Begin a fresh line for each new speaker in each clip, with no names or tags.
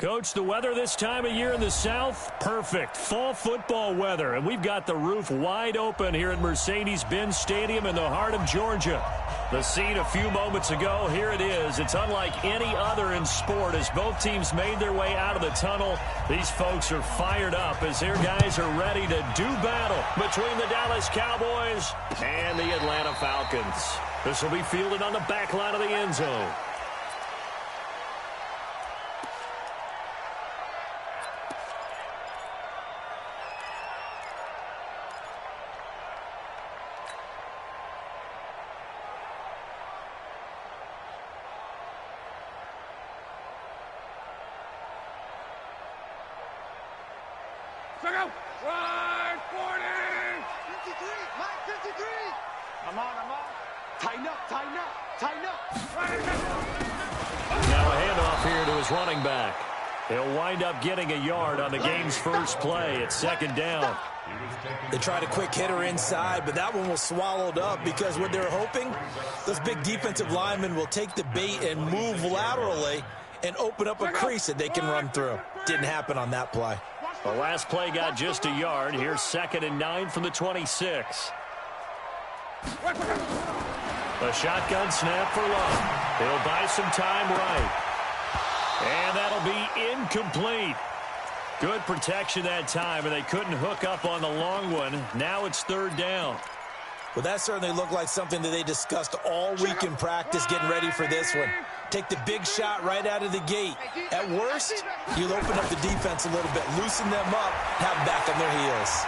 Coach, the weather this time of year in the South, perfect. Fall football weather, and we've got the roof wide open here at Mercedes-Benz Stadium in the heart of Georgia. The scene a few moments ago, here it is. It's unlike any other in sport as both teams made their way out of the tunnel. These folks are fired up as their guys are ready to do battle between the Dallas Cowboys and the Atlanta Falcons. This will be fielded on the back line of the end zone.
Right, 40! 53, Mike, 53! I'm on. Tighten up.
Now a handoff here to his running back. He'll wind up getting a yard on the game's first play at second down.
They tried a quick hitter inside, but that one was swallowed up because what they're hoping, those big defensive linemen will take the bait and move laterally and open up a crease that they can run through. Didn't happen on that play.
The last play got just a yard. Here's 2nd and 9 from the 26. A shotgun snap for Love. He'll buy some time right. And that'll be incomplete. Good protection that time, and they couldn't hook up on the long one. Now it's 3rd down.
Well, that certainly looked like something that they discussed all week in practice, getting ready for this one. Take the big shot right out of the gate. At worst, you'll open up the defense a little bit, loosen them up, have them back on their heels.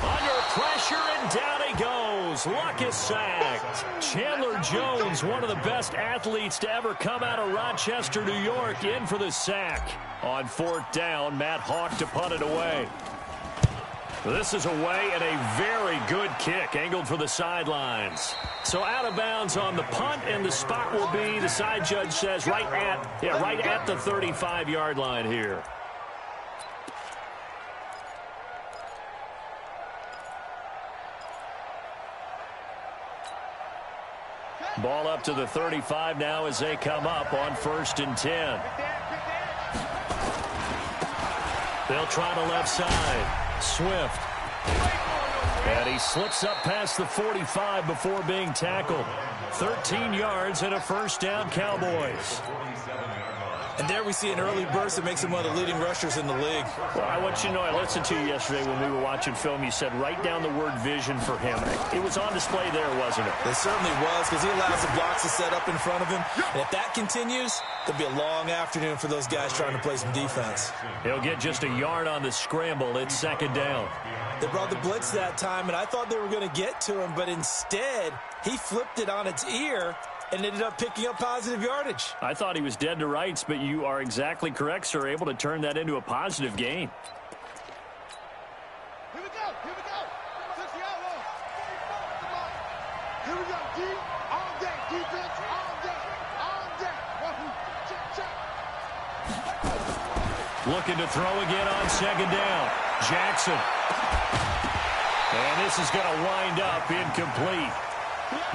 Under pressure, and down he goes. Luck is sacked. Chandler Jones, one of the best athletes to ever come out of Rochester, New York, in for the sack. On 4th down, Matt Hawk to punt it away. This is away and a very good kick angled for the sidelines. So out of bounds on the punt, and the spot will be, the side judge says, right at the 35-yard line here. Ball up to the 35 now as they come up on 1st and 10. They'll try the left side. Swift. And he slips up past the 45 before being tackled. 13 yards and a 1st down, Cowboys.
And there we see an early burst that makes him one of the leading rushers in the league.
Well, I want you to know, I listened to you yesterday when we were watching film. You said write down the word vision for him. It was on display there, wasn't it?
It certainly was, because he allows the blocks to set up in front of him. And if that continues, there'll be a long afternoon for those guys trying to play some defense.
He'll get just a yard on the scramble. It's 2nd down.
They brought the blitz that time, and I thought they were going to get to him, but instead, he flipped it on its ear and ended up picking up positive yardage.
I thought he was dead to rights, but you are exactly correct, sir. Able to turn that into a positive gain.
Here we go. Touch the outlaw. Here we go. D, all day. Defense, all day. Check.
Looking to throw again on 2nd down. Jackson. And this is going to wind up incomplete.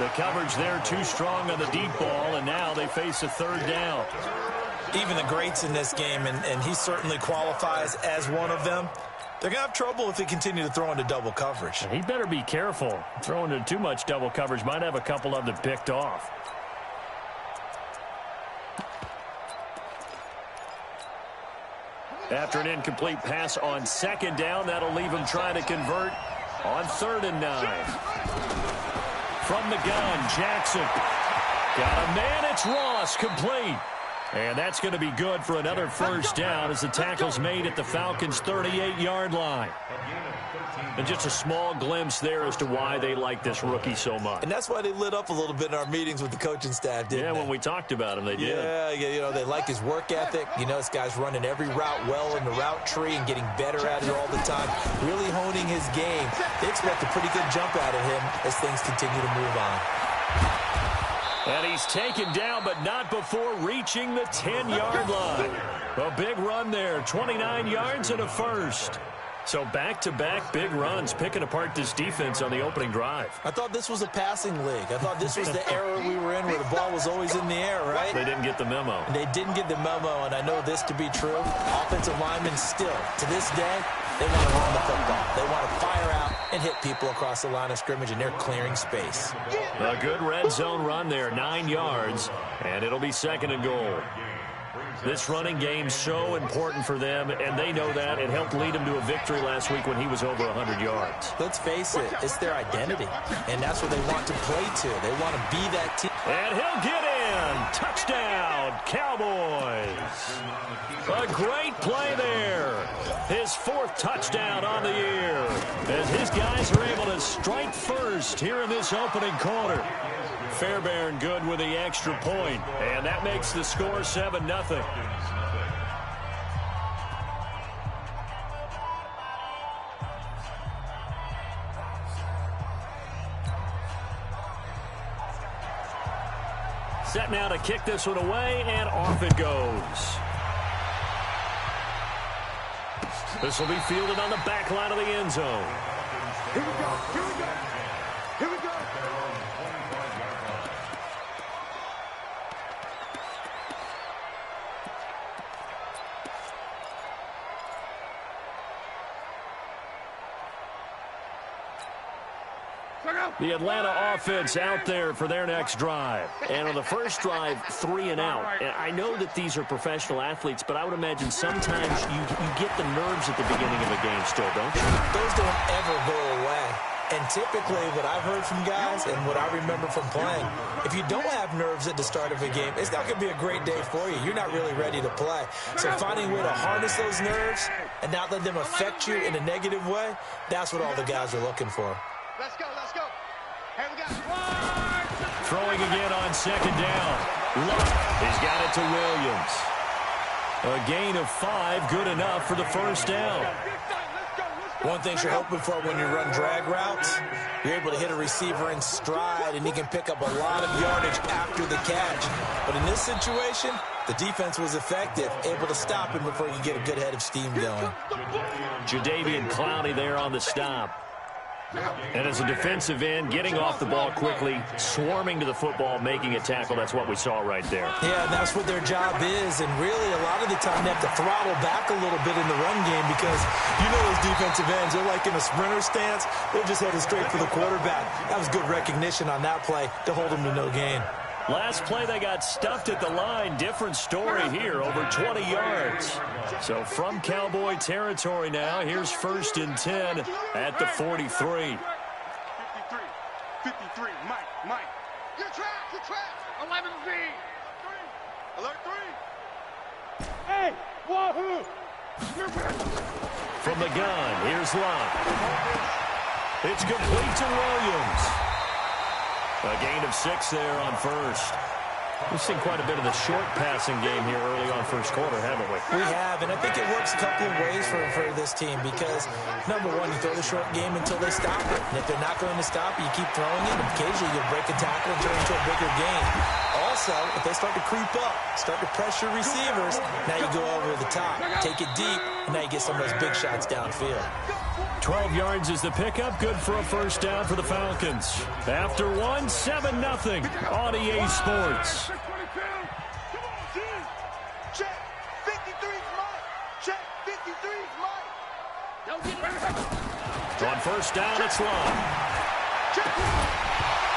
The coverage there too strong on the deep ball, and now they face a 3rd down.
Even the greats in this game, and he certainly qualifies as one of them, they're going to have trouble if they continue to throw into double coverage.
He better be careful. Throwing into too much double coverage might have a couple of them picked off. After an incomplete pass on 2nd down, that'll leave him trying to convert on 3rd and 9. From the gun, Jackson. Got a man, it's Ross, complete. And that's going to be good for another 1st down as the tackle's made at the Falcons' 38-yard line. And just a small glimpse there as to why they like this rookie so much.
And that's why they lit up a little bit in our meetings with the coaching staff, didn't they?
Yeah, when we talked about him, they did.
Yeah, you know, they like his work ethic. You know, this guy's running every route well in the route tree and getting better at it all the time, really honing his game. They expect a pretty good jump out of him as things continue to move on.
And he's taken down, but not before reaching the 10-yard line. A big run there, 29 yards and a 1st. So back-to-back big runs, picking apart this defense on the opening drive.
I thought this was a passing league. I thought this was the era we were in where the ball was always in the air, right?
They didn't get the memo.
They didn't get the memo, and I know this to be true. Offensive linemen still, to this day, they want to run the football. They want to fire out and hit people across the line of scrimmage, and they're clearing space.
A good red zone run there, 9 yards, and it'll be 2nd and goal. This running game so important for them, and they know that. It helped lead them to a victory last week when he was over 100 yards.
Let's face it, it's their identity, and that's what they want to play to. They want to be that team.
And he'll get in. Touchdown, Cowboys. A great play there. His 4th touchdown on the year, as his guys are able to strike first here in this opening quarter. Fairbairn good with the extra point, and that makes the score 7-0. Set now to kick this one away, and off it goes. This will be fielded on the back line of the end zone.
Here we go. Here we go. Here we go.
The Atlanta offense out there for their next drive. And on the first drive, 3 and out. And I know that these are professional athletes, but I would imagine sometimes you get the nerves at the beginning of a game still, don't you?
Those don't ever go away. And typically what I've heard from guys and what I remember from playing, if you don't have nerves at the start of a game, it's not going to be a great day for you. You're not really ready to play. So finding a way to harness those nerves and not let them affect you in a negative way, that's what all the guys are looking for.
Let's go. Let's go. Here we go.
Throwing again on 2nd down. Luck. He's got it to Williams. A gain of 5, good enough for the first down.
One thing you're hoping for when you run drag routes, you're able to hit a receiver in stride, and he can pick up a lot of yardage after the catch. But in this situation, the defense was effective, able to stop him before he could get a good head of steam going.
Jadeveon Clowney there on the stop. And as a defensive end, getting off the ball quickly, swarming to the football, making a tackle, that's what we saw right there.
Yeah, and that's what their job is, and really a lot of the time they have to throttle back a little bit in the run game because you know those defensive ends, they're like in a sprinter stance, they're just headed straight for the quarterback. That was good recognition on that play to hold them to no gain.
Last play, they got stuffed at the line. Different story here, over 20 yards. So from Cowboy territory now, here's 1st and 10 at the 43.
53. 53. Mike. You're trapped. 11 Z. Alert 3. Hey, wahoo. You're back.
From the gun, here's Locke. It's complete to Williams. A gain of 6 there on 1st. We've seen quite a bit of the short passing game here early on 1st quarter, haven't we?
We have, and I think it works a couple of ways for this team because, number one, you throw the short game until they stop it. And if they're not going to stop it, you keep throwing it, and occasionally you'll break a tackle and turn it into a bigger game. Also, if they start to creep up, start to pressure receivers, now you go over the top, take it deep, and now you get some of those big shots downfield.
12 yards is the pickup. Good for a first down for the Falcons. After 1, 7-0 on EA Sports.
Check. 53's Mike. Check. 53's Mike.
On first down, it's Long.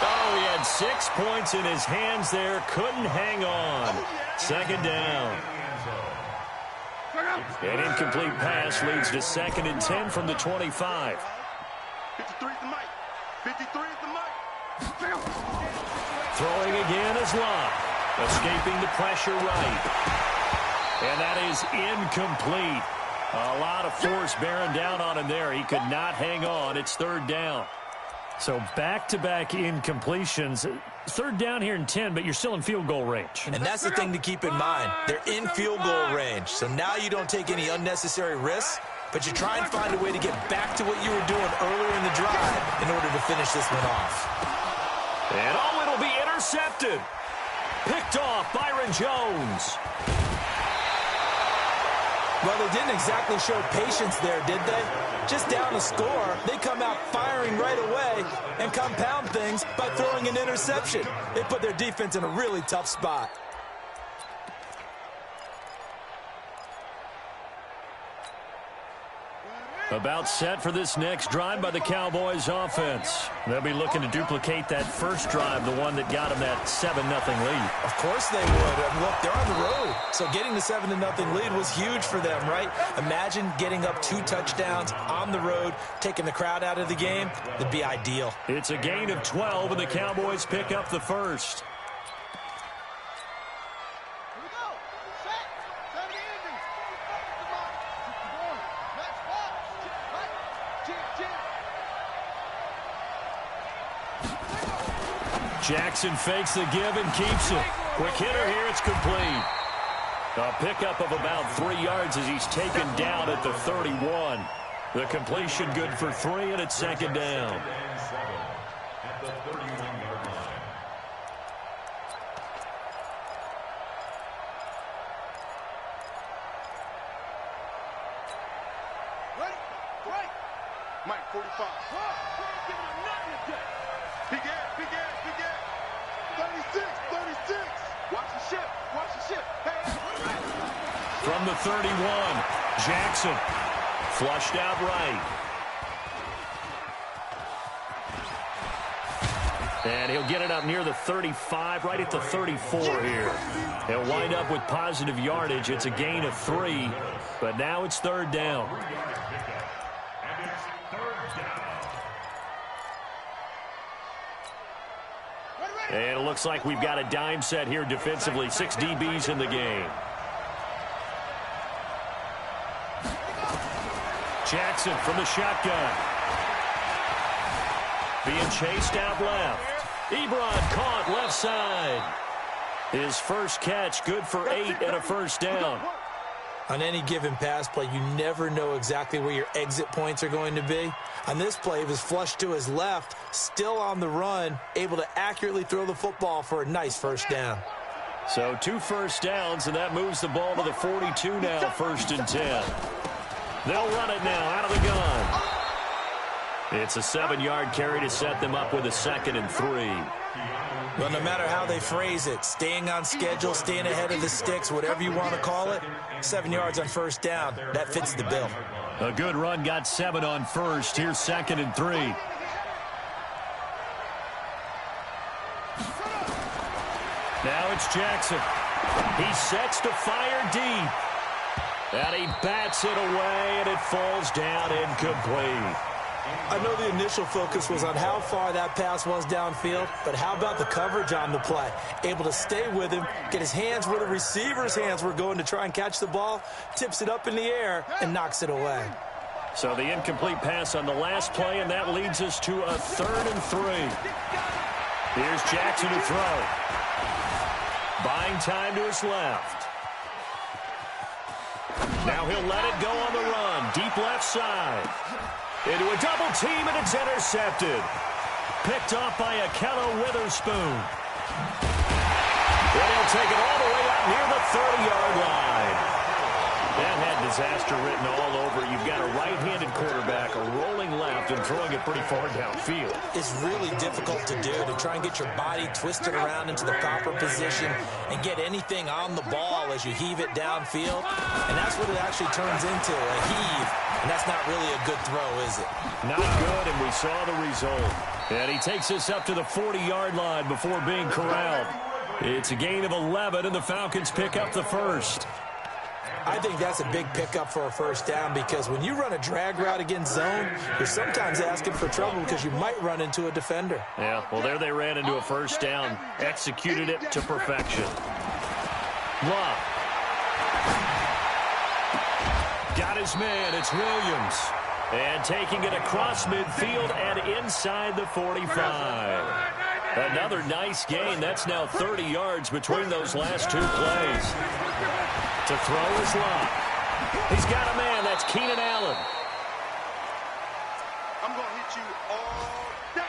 Oh, he had 6 points in his hands there. Couldn't hang on. 2nd down. An incomplete pass leads to 2nd and 10 from the 25.
53's the Mike. 53's the Mike.
Throwing again is Locke. Escaping the pressure right. And that is incomplete. A lot of force bearing down on him there. He could not hang on. It's 3rd down. So back-to-back incompletions. 3rd down here in 10, but you're still in field goal range.
And that's the thing to keep in mind. They're in field goal range. So now you don't take any unnecessary risks, but you try and find a way to get back to what you were doing earlier in the drive in order to finish this one off.
And oh, it'll be intercepted. Picked off Byron Jones.
Well, they didn't exactly show patience there, did they? Just down a score, they come out firing right away and compound things by throwing an interception. They put their defense in a really tough spot.
About set for this next drive by the Cowboys offense. They'll be looking to duplicate that first drive, the one that got them that 7-0 lead.
Of course they would. And look, they're on the road. So getting the 7-0 lead was huge for them, right? Imagine getting up 2 touchdowns on the road, taking the crowd out of the game. That'd be ideal.
It's a gain of 12, and the Cowboys pick up the first. Jackson fakes the give and keeps it. Quick hitter here, it's complete. A pickup of about 3 yards as he's taken down at the 31. The completion good for 3, and it's second down.
Mike, 45. Big ass, big ass, big ass. 36, 36. Watch the ship, watch the ship. Hey.
From the 31, Jackson flushed out right. And he'll get it up near the 35, right at the 34 here. He'll wind up with positive yardage. It's a gain of 3, but now it's third down. And it looks like we've got a dime set here defensively. 6 DBs in the game. Jackson from the shotgun. Being chased out left. Ebron caught left side. His first catch good for 8 and a first down.
On any given pass play, you never know exactly where your exit points are going to be. On this play, he was flushed to his left, still on the run, able to accurately throw the football for a nice first down.
So 2 first downs, and that moves the ball to the 42 now, 1st and 10. They'll run it now out of the gun. It's a 7-yard carry to set them up with a 2nd and 3.
Well, no matter how they phrase it, staying on schedule, staying ahead of the sticks, whatever you want to call it, 7 yards on first down, that fits the bill.
A good run got 7 on first. Here's 2nd and 3. Now it's Jackson. He sets to fire deep. And he bats it away, and it falls down incomplete.
I know the initial focus was on how far that pass was downfield, but how about the coverage on the play? Able to stay with him, get his hands where the receiver's hands were going to try and catch the ball, tips it up in the air, and knocks it away.
So the incomplete pass on the last play, and that leads us to a 3rd and 3. Here's Jackson to throw. Buying time to his left. Now he'll let it go on the run. Deep left side. Into a double team, and it's intercepted. Picked off by Akello Witherspoon. And he'll take it all the way out near the 30-yard line. That had disaster written all over. You've got a right-handed quarterback, a rolling left, and throwing it pretty far downfield.
It's really difficult to do, to try and get your body twisted around into the proper position and get anything on the ball as you heave it downfield. And that's what it actually turns into, a heave. And that's not really a good throw, is it?
Not good, and we saw the result. And he takes us up to the 40-yard line before being corralled. It's a gain of 11, and the Falcons pick up the first.
I think that's a big pickup for a first down, because when you run a drag route against zone, you're sometimes asking for trouble because you might run into a defender.
Yeah, well, there they ran into a first down, executed it to perfection. Love. Got his man, it's Williams. And taking it across midfield and inside the 45. Another nice gain. That's now 30 yards between those last 2 plays. To throw is Love. He's got a man. That's Keenan Allen.
I'm going to hit you all day,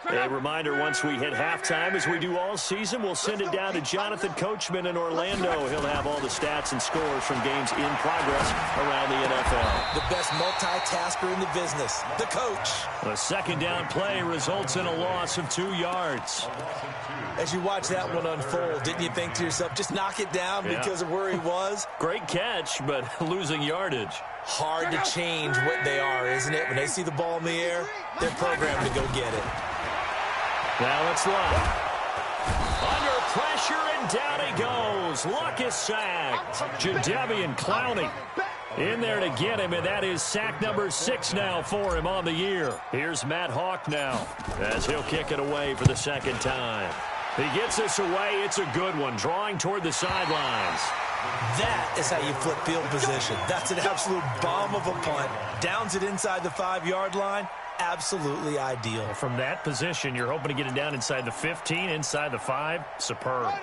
baby.
A reminder, once we hit halftime, as we do all season, we'll send it down to Jonathan Coachman in Orlando. He'll have all the stats and scores from games in progress around the NFL.
The best multitasker in the business, the coach.
A second down play results in a loss of 2 yards.
As you watch that one unfold, didn't you think to yourself, just knock it down because of where he was?
Great catch, but losing yardage.
Hard to change what they are, isn't it? When they see the ball in the air, they're programmed to go get it.
Now it's Luck. Under pressure, and down he goes. Luck is sacked. Jadeveon Clowney in there to get him, and that is sack number 6 now for him on the year. Here's Matt Hawk now as he'll kick it away for the second time. He gets this away. It's a good one, drawing toward the sidelines.
That is how you flip field position. That's an absolute bomb of a punt. Downs it inside the 5-yard line. Absolutely ideal.
From that position, you're hoping to get it down inside the 15, inside the 5. Superb.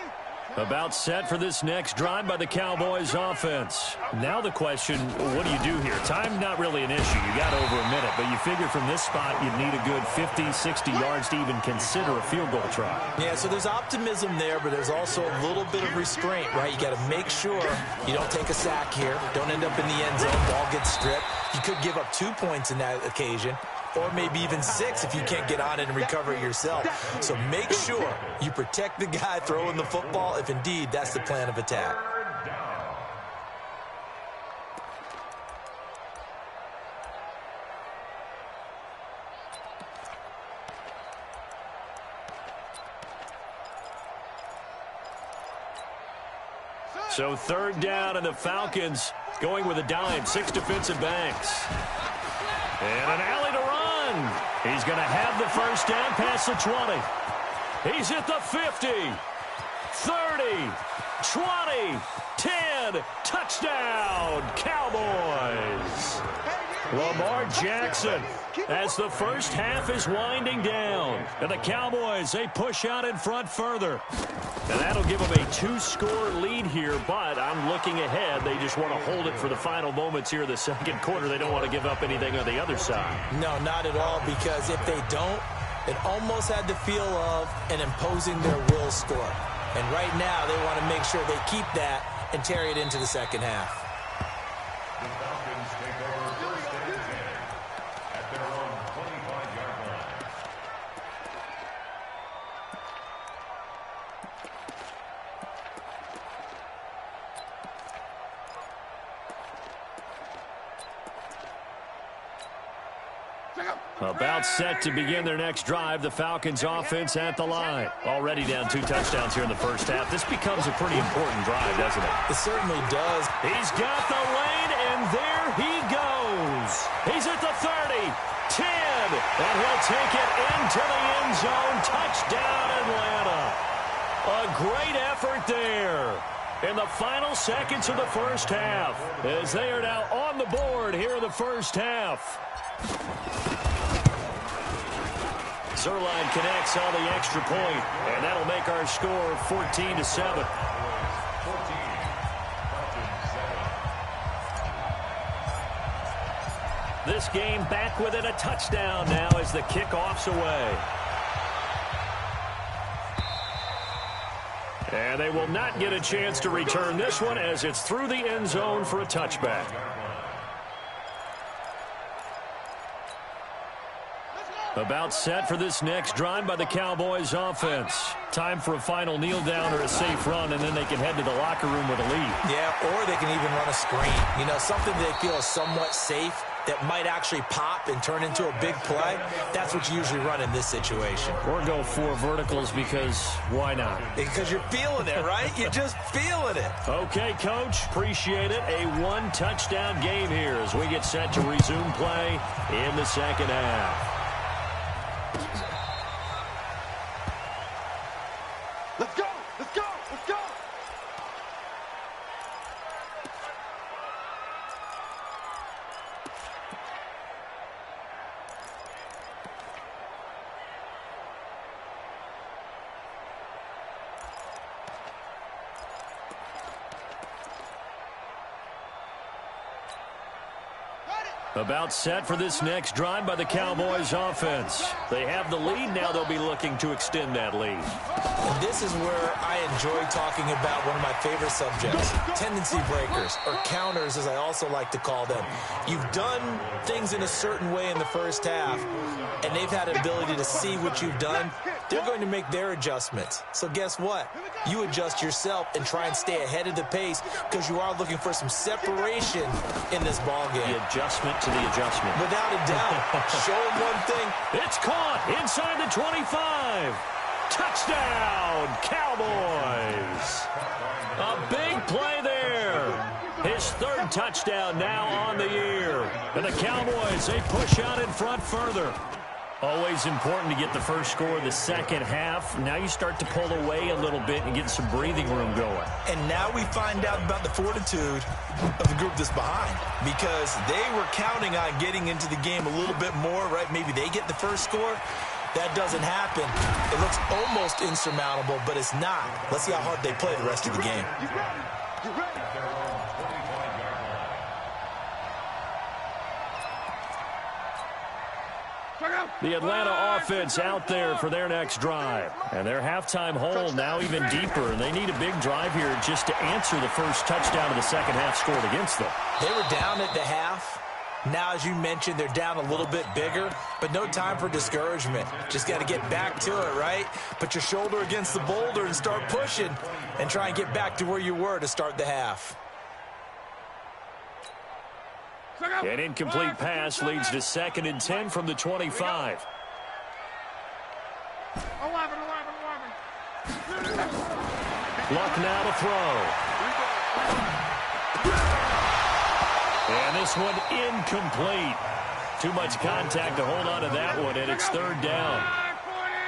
About set for this next drive by the Cowboys offense. Now the question, what do you do here? Time not really an issue. You got over a minute, but you figure from this spot you'd need a good 50, 60 yards to even consider a field goal try.
Yeah, so there's optimism there, but there's also a little bit of restraint, right? You got to make sure you don't take a sack here. Don't end up in the end zone. Ball gets stripped. You could give up 2 points in that occasion, or maybe even 6 if you can't get on it and recover it yourself. So make sure you protect the guy throwing the football if indeed that's the plan of attack.
So third down, and the Falcons going with a dime. 6 defensive backs. And an alley to run. He's going to have the first down past the 20. He's at the 50, 30, 20, 10. Touchdown, Cowboys. Lamar Jackson as the first half is winding down. And the Cowboys, they push out in front further. And that'll give them a 2-score lead here, but I'm looking ahead. They just want to hold it for the final moments here in the second quarter. They don't want to give up anything on the other side.
No, not at all, because if they don't, it almost had the feel of an imposing their will score. And right now, they want to make sure they keep that and carry it into the second half.
The Falcons take over first and 10 at their own 25-yard line.
About set to begin their next drive. The Falcons offense at the line. Already down 2 touchdowns here in the first half. This becomes a pretty important drive, doesn't it?
It certainly does.
He's got the lane, and there he goes. He's at the 30, 10, and he'll take it into the end zone. Touchdown, Atlanta. A great effort there in the final seconds of the first half, as they are now on the board here in the first half. Zerline connects on the extra point, and that'll make our score 14-7. This game back within a touchdown now as the kickoff's away. And they will not get a chance to return this one as it's through the end zone for a touchback. About set for this next drive by the Cowboys offense. Time for a final kneel down or a safe run, and then they can head to the locker room with a lead.
Yeah, or they can even run a screen. You know, something they feel is somewhat safe that might actually pop and turn into a big play. That's what you usually run in this situation.
Or go 4 verticals, because why not?
Because you're feeling it, right? You're just feeling it.
Okay, Coach, appreciate it. A 1-touchdown game here as we get set to resume play in the second half.
Let's go! Let's go! Let's go!
About set for this next drive by the Cowboys offense. They have the lead. Now they'll be looking to extend that lead.
And this is where I enjoy talking about one of my favorite subjects, tendency breakers, or counters as I also like to call them. You've done things in a certain way in the first half, and they've had an ability to see what you've done. They're going to make their adjustments. So guess what? You adjust yourself and try and stay ahead of the pace because you are looking for some separation in this ball game.
The adjustment to the adjustment.
Without a doubt. Show them one thing.
It's caught inside the 25. Touchdown, Cowboys. A big play there. His third touchdown now on the year. And the Cowboys, they push out in front further. Always important to get the first score of the second half. Now you start to pull away a little bit and get some breathing room going.
And now we find out about the fortitude of the group that's behind, because they were counting on getting into the game a little bit more, right? Maybe they get the first score. That doesn't happen. It looks almost insurmountable, but it's not. Let's see how hard they play the rest of the game.
The Atlanta offense out there for their next drive. And their halftime hole now even deeper. And they need a big drive here just to answer the first touchdown of the second half scored against them.
They were down at the half. Now, as you mentioned, they're down a little bit bigger, but no time for discouragement. Just got to get back to it, right? Put your shoulder against the boulder and start pushing and try and get back to where you were to start the half.
An incomplete pass leads to 2nd and 10 from the 25.
11.
Luck now to throw. And this one incomplete. Too much contact to hold on to that one, and it's 3rd down.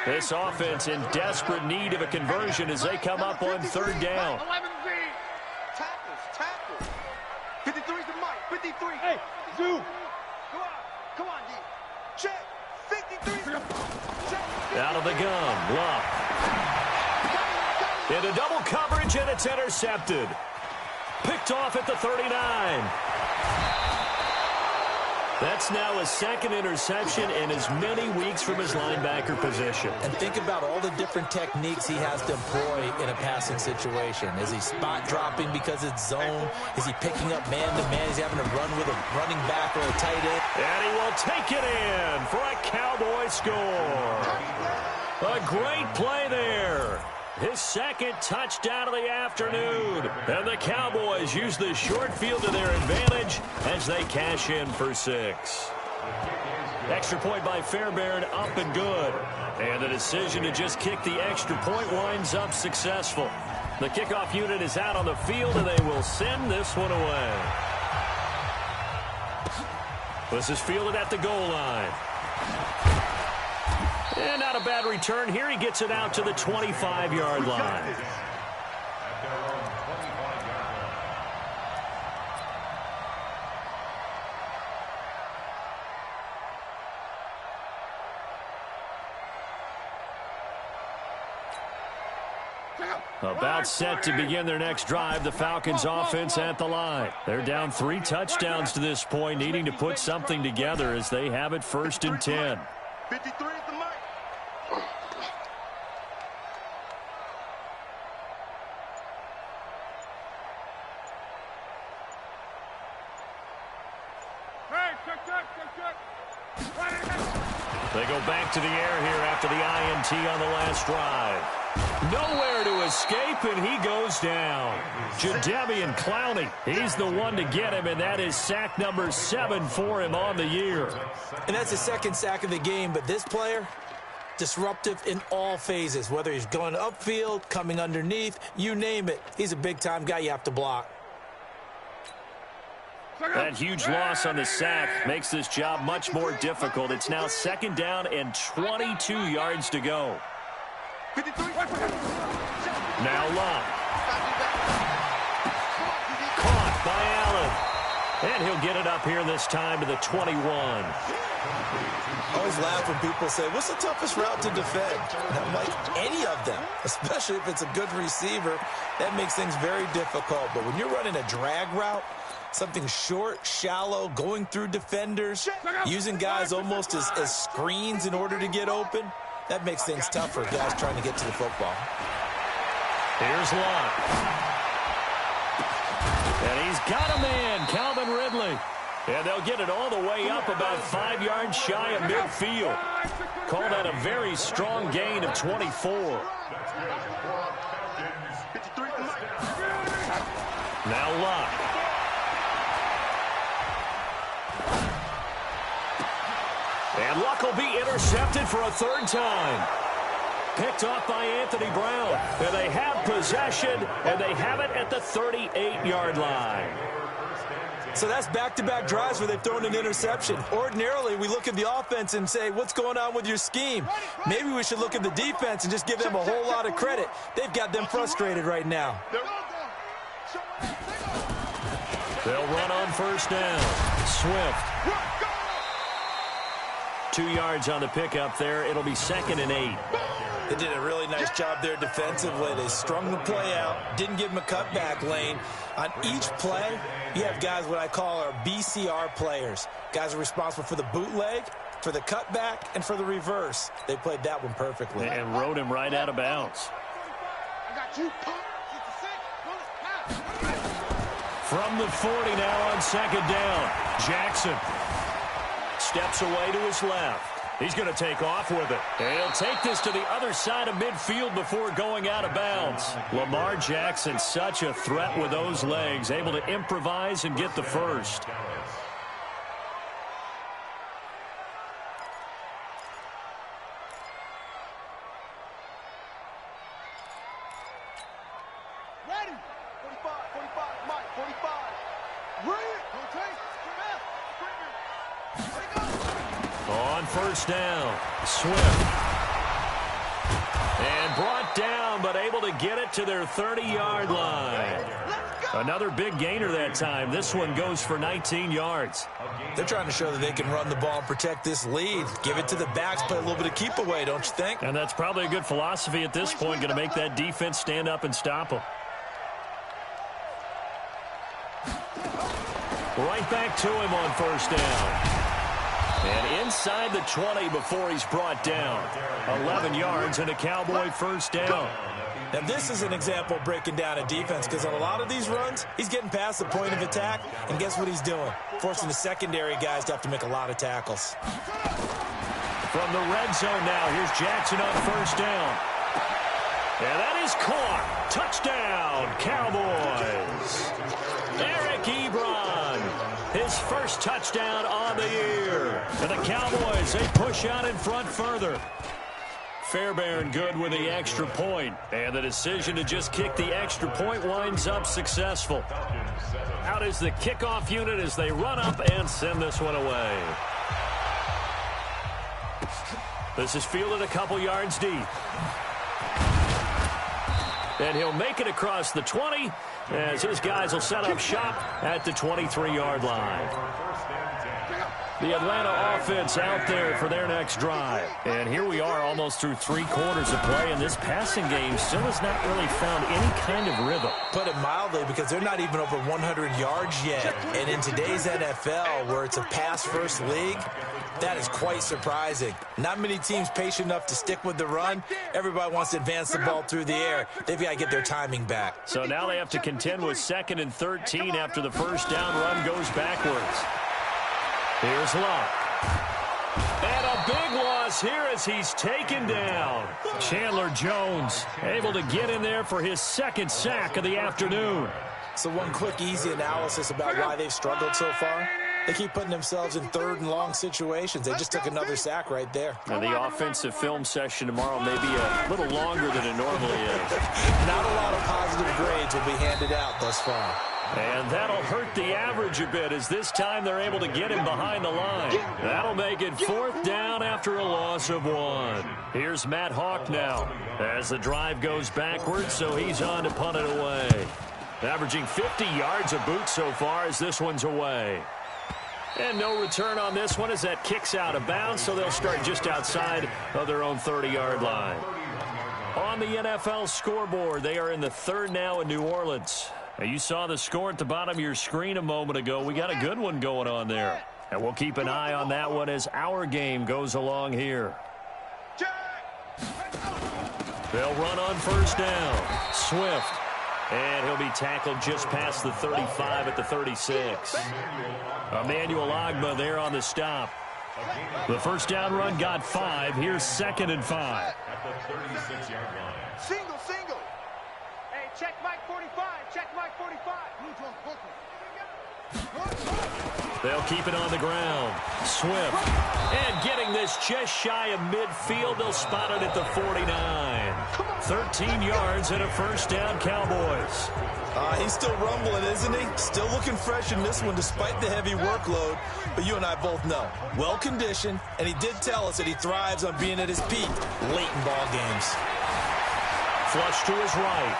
This offense in desperate need of a conversion as they come up on 3rd down.
11Z. Tackles. 53's the mic. 53. Hey, Zoo. Come on, D. Check. 53. Check.
Out of the gun, Luck. Into double coverage, and it's intercepted. Picked off at the 39. That's now his 2nd interception in as many weeks from his linebacker position.
And think about all the different techniques he has to employ in a passing situation. Is he spot dropping because it's zone? Is he picking up man-to-man? Is he having to run with a running back or a tight end?
And he will take it in for a Cowboy score. A great play there. His 2nd touchdown of the afternoon. And the Cowboys use the short field to their advantage as they cash in for 6. Extra point by Fairbairn, up and good. And the decision to just kick the extra point winds up successful. The kickoff unit is out on the field, and they will send this one away. This is fielded at the goal line. And not a bad return here. He gets it out to the 25-yard line. About set to begin their next drive, the Falcons offense at the line. They're down 3 touchdowns to this point, needing to put something together as they have it 1st and 10.
53 is the mic.
They go back to the air here after the INT on the last drive. Nowhere to escape, and he goes down. Jadeveon Clowney, he's the one to get him, and that is sack number 7 for him on the year.
And that's his 2nd sack of the game, but this player, disruptive in all phases, whether he's going upfield, coming underneath, you name it. He's a big-time guy you have to block.
That huge loss on the sack makes this job much more difficult. It's now 2nd down and 22 yards to go. Now Luck. Caught by Allen. And he'll get it up here this time to the 21.
I always laugh when people say, what's the toughest route to defend? And I'm like, any of them, especially if it's a good receiver. That makes things very difficult. But when you're running a drag route, Something short, shallow, going through defenders, using guys almost as screens in order to get open. That makes things tough for guys trying to get to the football.
Here's Locke. And he's got a man, Calvin Ridley. And they'll get it all the way up about 5 yards shy of midfield. Call that a very strong gain of 24. Now Locke. And Luck will be intercepted for a 3rd time. Picked off by Anthony Brown. And they have possession, and they have it at the 38-yard line.
So that's back-to-back drives where they've thrown an interception. Ordinarily, we look at the offense and say, what's going on with your scheme? Maybe we should look at the defense and just give them a whole lot of credit. They've got them frustrated right now.
They'll run on 1st down. Swift. 2 yards on the pickup there. It'll be 2nd and 8.
They did a really nice job there defensively. They strung the play out, didn't give him a cutback lane. On each play, you have guys what I call our BCR players. Guys are responsible for the bootleg, for the cutback, and for the reverse. They played that one perfectly.
And rode him right out of bounds. From the 40 now on 2nd down. Jackson steps away to his left. He's going to take off with it. And he'll take this to the other side of midfield before going out of bounds. Lamar Jackson, such a threat with those legs, able to improvise and get the first.
Ready. 45, 45, Mike, 45. Ready. Rotate.
On 1st down, Swift. And brought down, but able to get it to their 30-yard line. Another big gainer that time. This one goes for 19 yards.
They're trying to show that they can run the ball and protect this lead. Give it to the backs, play a little bit of keep away, don't you think?
And that's probably a good philosophy at this point, going to make that defense stand up and stop them. Right back to him on 1st down. And inside the 20 before he's brought down. 11 yards and a Cowboy 1st down.
Now, this is an example of breaking down a defense because on a lot of these runs, he's getting past the point of attack, and guess what he's doing? Forcing the secondary guys to have to make a lot of tackles.
From the red zone now, here's Jackson on 1st down. And that is caught. Touchdown, Cowboys. Eric Ebron, his first touchdown on the year. And the Cowboys, they push out in front further. Fairbairn good with the extra point. And the decision to just kick the extra point winds up successful. Out is the kickoff unit as they run up and send this one away. This is fielded a couple yards deep. And he'll make it across the 20 as his guys will set up shop at the 23-yard line. The Atlanta offense out there for their next drive. And here we are almost through 3 quarters of play, and this passing game still has not really found any kind of rhythm.
Put it mildly, because they're not even over 100 yards yet. And in today's NFL, where it's a pass-first league, that is quite surprising. Not many teams patient enough to stick with the run. Everybody wants to advance the ball through the air. They've got to get their timing back.
So now they have to contend with 2nd and 13 after the first down run goes backwards. Here's Locke. And a big loss here as he's taken down. Chandler Jones able to get in there for his 2nd sack of the afternoon.
So one quick, easy analysis about why they've struggled so far. They keep putting themselves in 3rd and long situations. They just took another sack right there.
And the offensive film session tomorrow may be a little longer than it normally is.
Not a lot of positive grades will be handed out thus far.
And that'll hurt the average a bit as this time they're able to get him behind the line. That'll make it 4th down after a loss of 1. Here's Matt Hawk now as the drive goes backwards, so he's on to punt it away. Averaging 50 yards a boot so far as this one's away. And no return on this one as that kicks out of bounds, so they'll start just outside of their own 30-yard line. On the NFL scoreboard, they are in the 3rd now in New Orleans. Now, you saw the score at the bottom of your screen a moment ago. We got a good one going on there. And we'll keep an eye on that one as our game goes along here. They'll run on first down. Swift. And he'll be tackled just past the 35 at the 36. Emmanuel Ogbah there on the stop. The first down run got 5. Here's 2nd and 5.
At the 36-yard line.
Single, single.
Hey, check Mike 45. Check Mike 45.
They'll keep it on the ground. Swift. And getting this just shy of midfield. They'll spot it at the 49. 13 yards and a first down, Cowboys.
He's still rumbling, isn't he? Still looking fresh in this one despite the heavy workload. But you and I both know, well-conditioned, and he did tell us that he thrives on being at his peak late in ball games.
Flush to his right.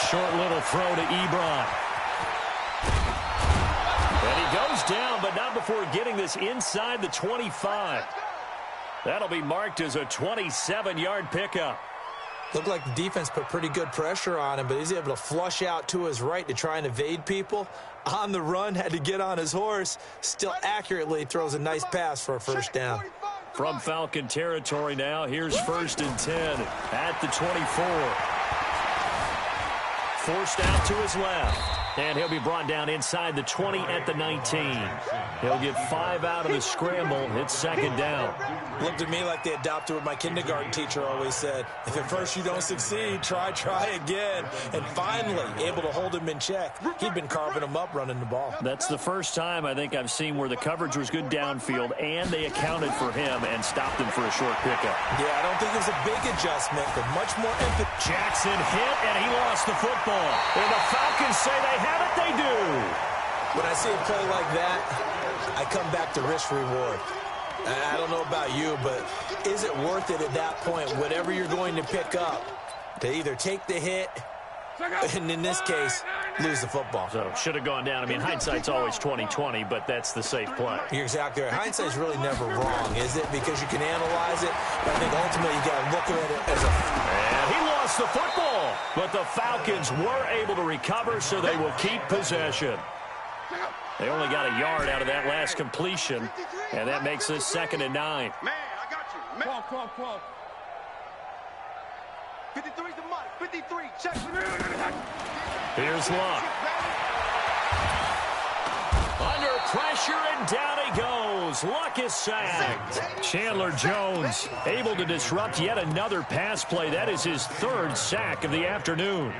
Short little throw to Ebron. And he goes down, but not before getting this inside the 25. That'll be marked as a 27-yard pickup.
Looked like the defense put pretty good pressure on him, but he's able to flush out to his right to try and evade people. On the run, had to get on his horse. Still accurately throws a nice pass for a first down.
From Falcon territory now, here's 1st and 10 at the 24. Forced out to his left. And he'll be brought down inside the 20 at the 19. He'll get 5 out of the scramble. It's 2nd down.
Looked at me like they adopted what my kindergarten teacher always said. If at first you don't succeed, try again. And finally, able to hold him in check. He'd been carving him up running the ball.
That's the first time I think I've seen where the coverage was good downfield, and they accounted for him and stopped him for a short pickup.
Yeah, I don't think it was a big adjustment, but much more empathy.
Jackson hit, and he lost the football. And the Falcons say they have it, they do.
When I see a play like that, I come back to risk-reward. I don't know about you, but is it worth it at that point, whatever you're going to pick up, to either take the hit, and in this case, lose the football?
So, should have gone down. I mean, hindsight's always 20/20, but that's the safe play.
You're exactly right. Hindsight's really never wrong, is it? Because you can analyze it, but I think ultimately you got to look at it as a...
And he lost the football, but the Falcons were able to recover, so they will keep possession. They only got a yard out of that last completion, and that makes this 2nd and 9.
Man, I got you. Man. Come on. 53's the money. 53. Check.
Here's Luck. Under pressure, and down he goes. Luck is sacked. Chandler Jones able to disrupt yet another pass play. That is his 3rd sack of the afternoon.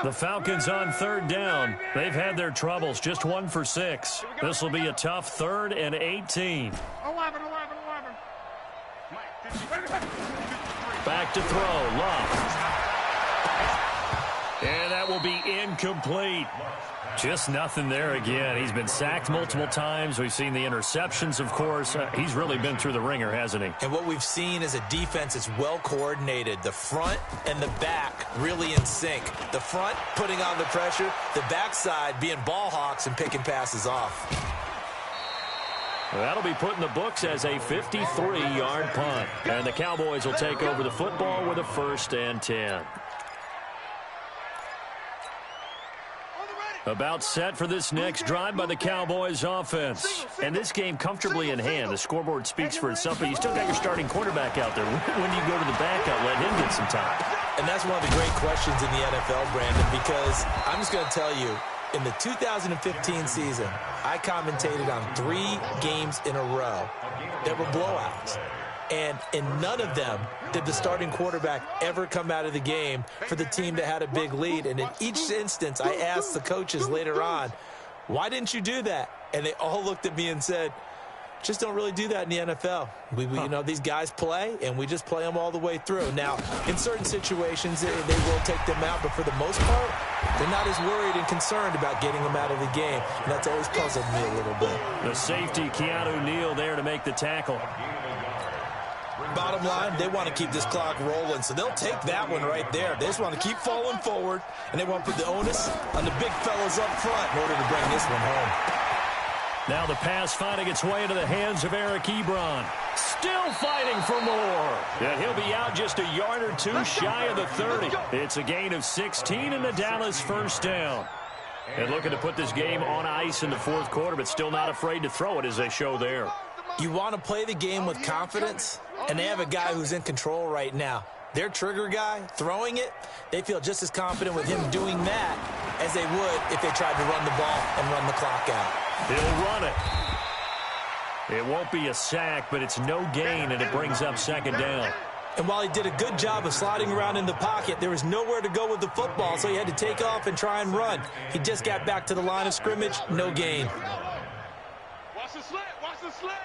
The Falcons on 3rd down. They've had their troubles, just 1 for 6. This will be a tough 3rd and 18.
11.
Back to throw, Luck. And that will be incomplete. Just nothing there again. He's been sacked multiple times. We've seen the interceptions, of course. He's really been through the ringer, hasn't he?
And what we've seen is a defense that's well coordinated. The front and the back really in sync. The front putting on the pressure. The backside being ball hawks and picking passes off.
That'll be put in the books as a 53-yard punt. And the Cowboys will take over the football with a 1st and 10. About set for this next drive by the Cowboys offense. And this game comfortably in hand. The scoreboard speaks for itself, but you still got your starting quarterback out there. When do you go to the backup, let him get some time?
And that's one of the great questions in the NFL, Brandon, because I'm just going to tell you, in the 2015 season, I commentated on 3 games in a row that were blowouts. And in none of them did the starting quarterback ever come out of the game for the team that had a big lead. And in each instance, I asked the coaches later on, why didn't you do that? And they all looked at me and said, just don't really do that in the NFL. You know, these guys play, and we just play them all the way through. Now, in certain situations, they will take them out, but for the most part, they're not as worried and concerned about getting them out of the game. And that's always puzzled me a little bit.
The safety, Keanu Neal, there to make the tackle.
Bottom line, they want to keep this clock rolling, so they'll take that one right there. They just want to keep falling forward, and they want to put the onus on the big fellas up front in order to bring this one home.
Now the pass finding its way into the hands of Eric Ebron. Still fighting for more. And he'll be out just a yard or two shy of the 30. It's a gain of 16 and a Dallas first down. And looking to put this game on ice in the fourth quarter, but still not afraid to throw it as they show there.
You want to play the game with confidence, and they have a guy who's in control right now. Their trigger guy, throwing it, they feel just as confident with him doing that as they would if they tried to run the ball and run the clock out.
He'll run it. It won't be a sack, but it's no gain, and it brings up second down.
And while he did a good job of sliding around in the pocket, there was nowhere to go with the football, so he had to take off and try and run. He just got back to the line of scrimmage, no gain.
Watch the slant, watch the slant.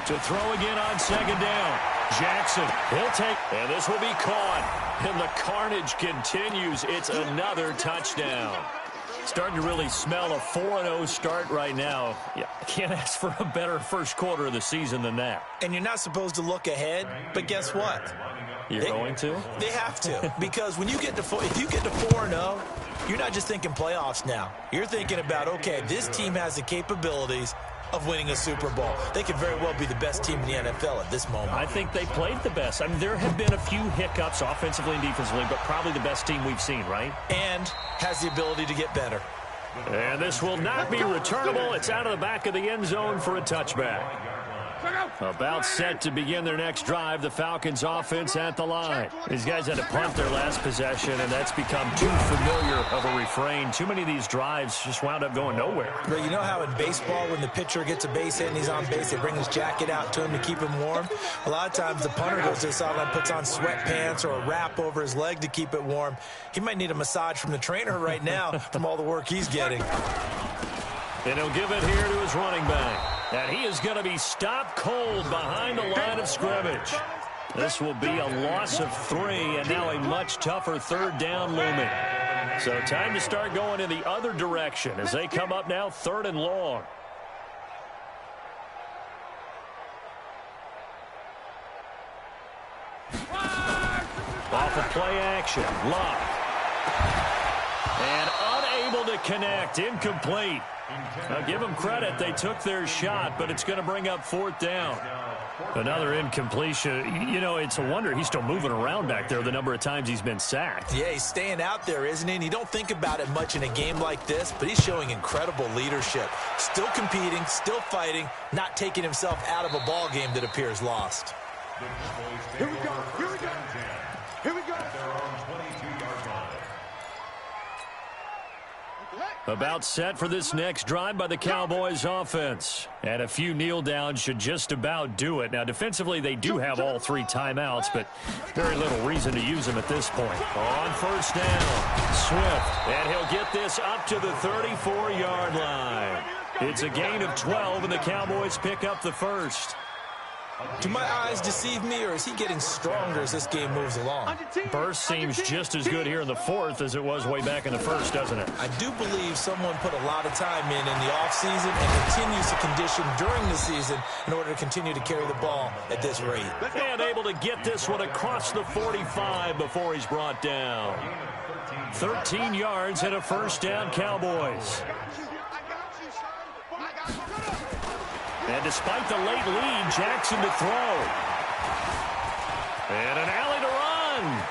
To throw again on second down. Jackson, he'll take, and this will be caught. And the carnage continues. It's another touchdown. Starting to really smell a 4-0 start right now. Yeah, can't ask for a better first quarter of the season than that.
And you're not supposed to look ahead, but guess what?
You're going to?
They have to, because when you get to if you get to 4-0, you're not just thinking playoffs now. You're thinking about, okay, this team has the capabilities of winning a Super Bowl. They could very well be the best team in the NFL at this moment.
I think they played the best. I mean, there have been a few hiccups offensively and defensively, but probably the best team we've seen, right?
And has the ability to get better.
And this will not be returnable. It's out of the back of the end zone for a touchback. About set to begin their next drive, the Falcons offense at the line. These guys had to punt their last possession, and that's become too familiar of a refrain. Too many of these drives just wound up going nowhere.
But you know how in baseball, when the pitcher gets a base hit and he's on base, they bring his jacket out to him to keep him warm? A lot of times the punter goes to the sideline, puts on sweatpants or a wrap over his leg to keep it warm. He might need a massage from the trainer right now from all the work he's getting.
And he'll give it here to his running back. And he is going to be stopped cold behind the line of scrimmage. This will be a loss of 3, and now a much tougher third down looming. So time to start going in the other direction as they come up now 3rd and long. Off of play action, Luck. And unable to connect, incomplete. Now, give them credit. They took their shot, but it's going to bring up 4th down. Another incompletion. You know, it's a wonder he's still moving around back there the number of times he's been sacked.
Yeah, he's staying out there, isn't he? And you don't think about it much in a game like this, but he's showing incredible leadership. Still competing, still fighting, not taking himself out of a ball game that appears lost.
Here we go, here we go. Here we go.
About set for this next drive by the Cowboys offense. And a few kneel downs should just about do it. Now, defensively, they do have all 3 timeouts, but very little reason to use them at this point. On 1st down, Swift. And he'll get this up to the 34-yard line. It's a gain of 12, and the Cowboys pick up the first.
Do my eyes deceive me, or is he getting stronger as this game moves along?
Burst seems just as good here in the 4th as it was way back in the 1st, doesn't it?
I do believe someone put a lot of time in the offseason and continues to condition during the season in order to continue to carry the ball at this rate.
And able to get this one across the 45 before he's brought down. 13 yards and a 1st down, Cowboys. And despite the late lead, Jackson to throw. And an alley to run.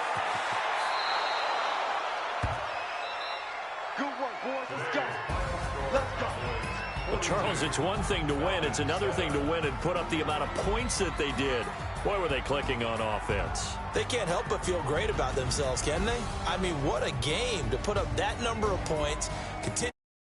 Good work, boys. Let's go. Let's go.
Well, Charles, it's one thing to win. It's another thing to win and put up the amount of points that they did. Boy, were they clicking on offense.
They can't help but feel great about themselves, can they? I mean, what a game to put up that number of points, continue